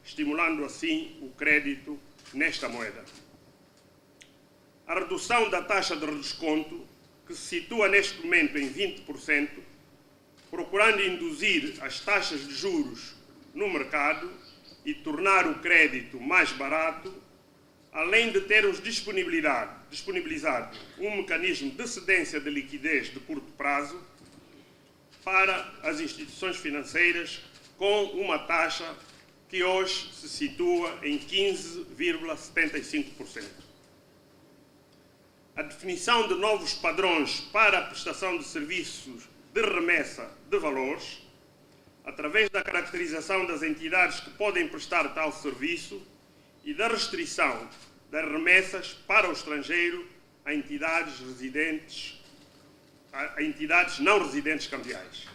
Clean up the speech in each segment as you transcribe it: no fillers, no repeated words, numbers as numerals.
estimulando assim o crédito nesta moeda. A redução da taxa de redesconto, que se situa neste momento em 20%, procurando induzir as taxas de juros no mercado e tornar o crédito mais barato, além de termos disponibilizado um mecanismo de cedência de liquidez de curto prazo para as instituições financeiras com uma taxa que hoje se situa em 15,75%. A definição de novos padrões para a prestação de serviços de remessa de valores, através da caracterização das entidades que podem prestar tal serviço e da restrição das remessas para o estrangeiro a entidades não residentes cambiais.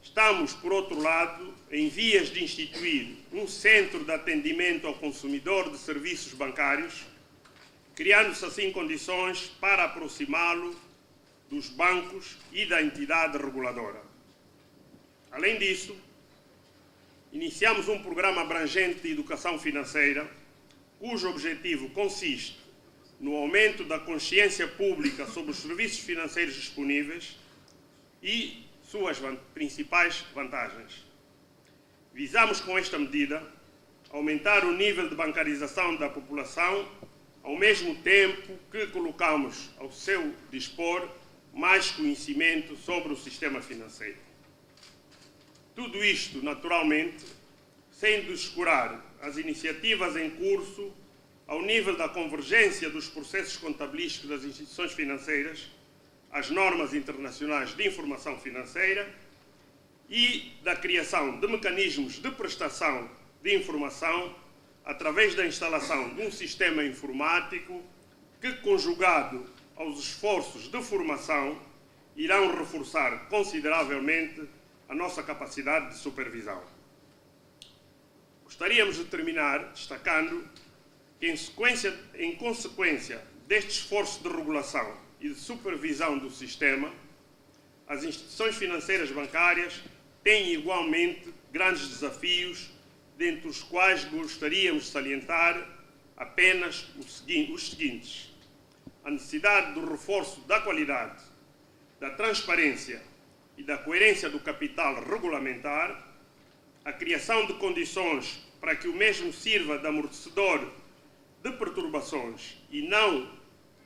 Estamos, por outro lado, em vias de instituir um centro de atendimento ao consumidor de serviços bancários, criando-se assim condições para aproximá-lo dos bancos e da entidade reguladora. Além disso, iniciamos um programa abrangente de educação financeira, cujo objetivo consiste no aumento da consciência pública sobre os serviços financeiros disponíveis e suas principais vantagens. Visamos com esta medida aumentar o nível de bancarização da população, ao mesmo tempo que colocamos ao seu dispor mais conhecimento sobre o sistema financeiro. Tudo isto, naturalmente, sem descurar as iniciativas em curso ao nível da convergência dos processos contabilísticos das instituições financeiras, as normas internacionais de informação financeira e da criação de mecanismos de prestação de informação através da instalação de um sistema informático que, conjugado aos esforços de formação, irão reforçar consideravelmente a nossa capacidade de supervisão. Gostaríamos de terminar destacando que, em consequência deste esforço de regulação e de supervisão do sistema, as instituições financeiras bancárias têm igualmente grandes desafios, dentre os quais gostaríamos de salientar apenas os seguintes: a necessidade do reforço da qualidade, da transparência e da coerência do capital regulamentar, a criação de condições para que o mesmo sirva de amortecedor de perturbações e não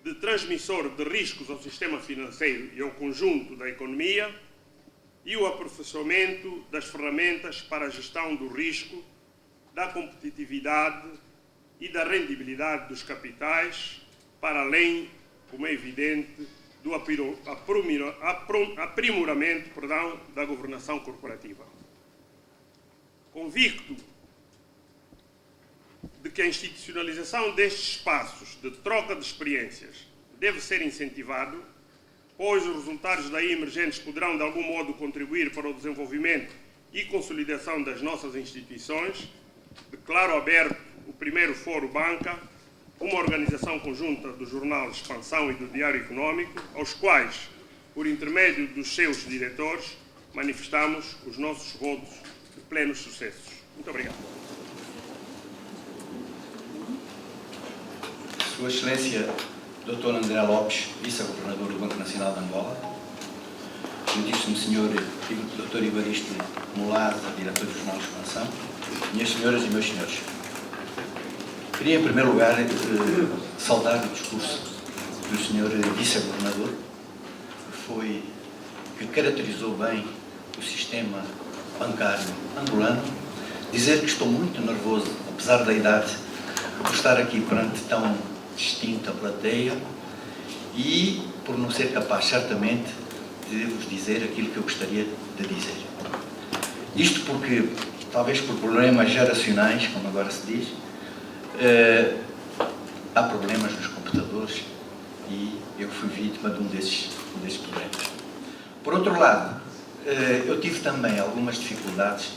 de transmissor de riscos ao sistema financeiro e ao conjunto da economia, e o aperfeiçoamento das ferramentas para a gestão do risco, da competitividade e da rendibilidade dos capitais, para além, como é evidente, do aprimoramento da governação corporativa. Convicto de que a institucionalização destes espaços de troca de experiências deve ser incentivado, pois os resultados daí emergentes poderão de algum modo contribuir para o desenvolvimento e consolidação das nossas instituições, declaro aberto o primeiro Fórum Banca, uma organização conjunta do jornal Expansão e do Diário Económico, aos quais, por intermédio dos seus diretores, manifestamos os nossos votos de plenos sucessos. Muito obrigado. Sua Excelência Dr. André Lopes, Vice-Governador do Banco Nacional de Angola, Excelentíssimo Sr. Dr. Evaristo Mulaza, Diretor do Jornal Expansão, minhas senhoras e meus senhores. Queria, em primeiro lugar, saudar o discurso do Sr. Vice-Governador, que caracterizou bem o sistema bancário angolano, dizer que estou muito nervoso, apesar da idade, por estar aqui perante tão distinta plateia e por não ser capaz, certamente, de vos dizer aquilo que eu gostaria de dizer. Isto porque, talvez por problemas geracionais, como agora se diz, há problemas nos computadores e eu fui vítima de um desses problemas. Por outro lado, eu tive também algumas dificuldades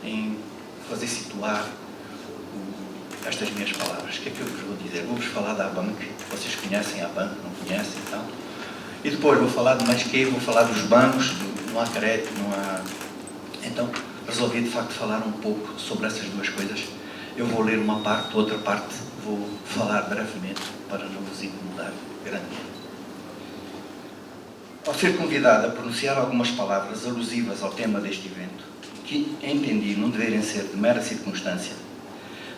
em fazer situar estas minhas palavras. O que é que eu vos vou dizer? Vou-vos falar da ABANC. Vocês conhecem a ABANC, não conhecem, então? E depois vou falar de mais que, vou falar dos bancos, não há crédito, não há... Então, resolvi de facto falar um pouco sobre essas duas coisas. Eu vou ler uma parte, outra parte vou falar brevemente para não vos incomodar grandemente. Ao ser convidado a pronunciar algumas palavras alusivas ao tema deste evento, que entendi não deverem ser de mera circunstância,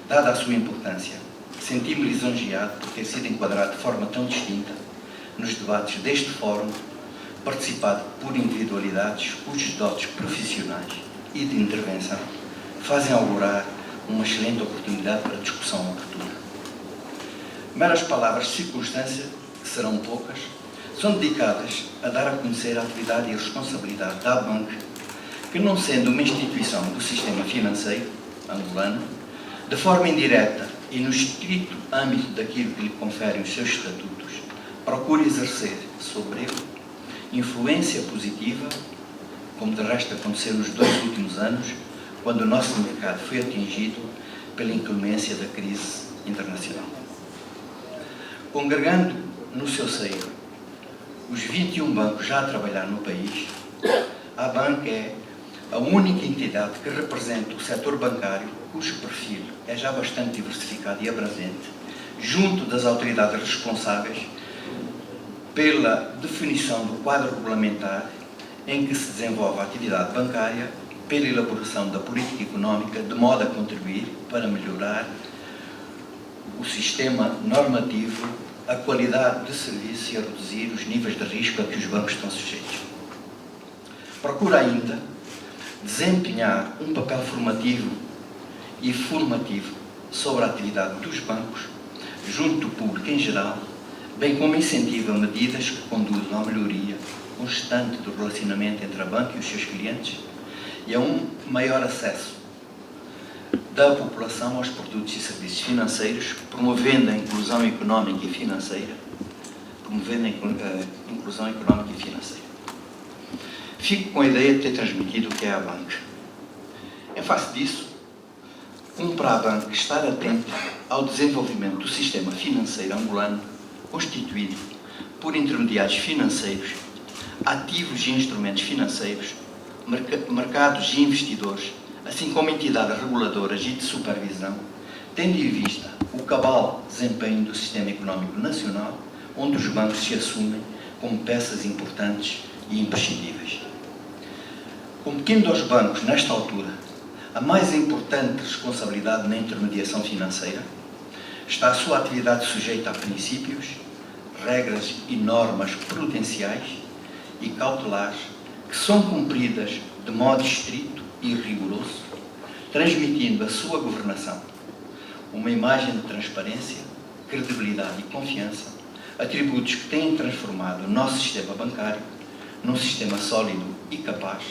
dada a sua importância, senti-me lisonjeado por ter sido enquadrado de forma tão distinta nos debates deste fórum, participado por individualidades cujos dotes profissionais e de intervenção fazem augurar uma excelente oportunidade para discussão oportuna. Meras palavras de circunstância, que serão poucas, são dedicadas a dar a conhecer a atividade e a responsabilidade da ABANC, que, não sendo uma instituição do sistema financeiro angolano, de forma indireta e no estrito âmbito daquilo que lhe conferem os seus estatutos, procura exercer sobre ele influência positiva, como de resto aconteceu nos 2 últimos anos, quando o nosso mercado foi atingido pela inclemência da crise internacional. Congregando no seu seio os 21 bancos já a trabalhar no país, a ABANC é a única entidade que representa o setor bancário cujo perfil é já bastante diversificado e abrangente, junto das autoridades responsáveis pela definição do quadro regulamentar em que se desenvolve a atividade bancária, pela elaboração da política económica, de modo a contribuir para melhorar o sistema normativo, a qualidade de serviço e a reduzir os níveis de risco a que os bancos estão sujeitos. Procura ainda desempenhar um papel formativo e formativo sobre a atividade dos bancos, junto do público em geral, bem como incentiva medidas que conduzam à melhoria constante do relacionamento entre a banca e os seus clientes e a um maior acesso da população aos produtos e serviços financeiros, promovendo a inclusão económica e financeira. Fico com a ideia de ter transmitido o que é a banca. Em face disso, cumpre à banca estar atenta ao desenvolvimento do sistema financeiro angolano, constituído por intermediários financeiros, ativos e instrumentos financeiros, mercados e investidores, assim como entidades reguladoras e de supervisão, tendo em vista o cabal desempenho do sistema económico nacional, onde os bancos se assumem como peças importantes e imprescindíveis. Competindo aos bancos, nesta altura, a mais importante responsabilidade na intermediação financeira, está a sua atividade sujeita a princípios, regras e normas prudenciais e cautelares que são cumpridas de modo estrito e rigoroso, transmitindo a sua governação uma imagem de transparência, credibilidade e confiança, atributos que têm transformado o nosso sistema bancário num sistema sólido e capaz,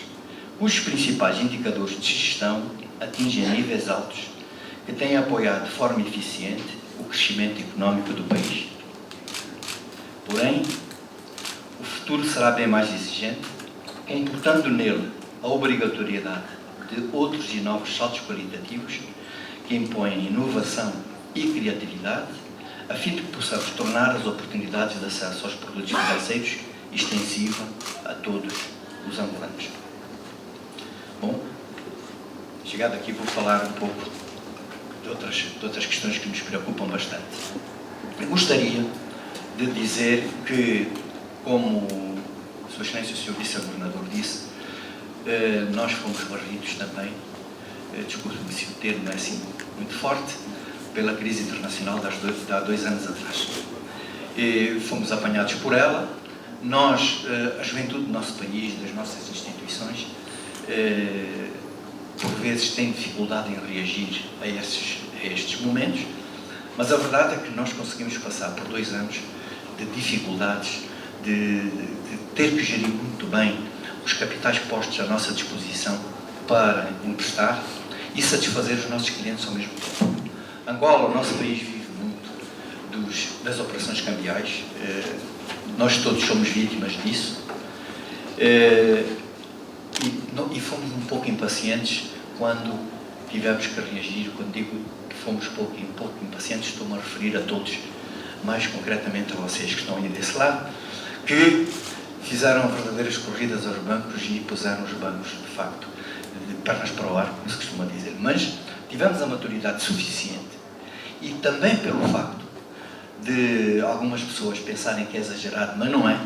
cujos principais indicadores de gestão atingem níveis altos, que têm apoiado de forma eficiente o crescimento económico do país. Porém, o futuro será bem mais exigente, comportando nele a obrigatoriedade de outros e novos saltos qualitativos que impõem inovação e criatividade, a fim de que possamos tornar as oportunidades de acesso aos produtos financeiros extensiva a todos os angolanos. Bom, chegado aqui vou falar um pouco de outras questões que nos preocupam bastante. Eu gostaria de dizer que, como Sua Excelência o Sr. Vice-Governador disse, nós fomos varridos também, desculpe-me se o termo é assim muito forte, pela crise internacional de há 2 anos atrás. Fomos apanhados por ela. Nós, a juventude do nosso país, das nossas instituições, por vezes tem dificuldade em reagir a estes momentos, mas a verdade é que nós conseguimos passar por 2 anos de dificuldades, de ter que gerir muito bem os capitais postos à nossa disposição para emprestar e satisfazer os nossos clientes ao mesmo tempo. Angola, o nosso país, vive muito das operações cambiais, nós todos somos vítimas disso, e fomos um pouco impacientes quando tivemos que reagir. Quando digo que fomos um pouco impacientes, estou-me a referir a todos, mais concretamente a vocês que estão aí desse lado, que fizeram verdadeiras corridas aos bancos e puseram os bancos, de facto, de pernas para o ar, como se costuma dizer, mas tivemos a maturidade suficiente e também pelo facto de algumas pessoas pensarem que é exagerado, mas não é.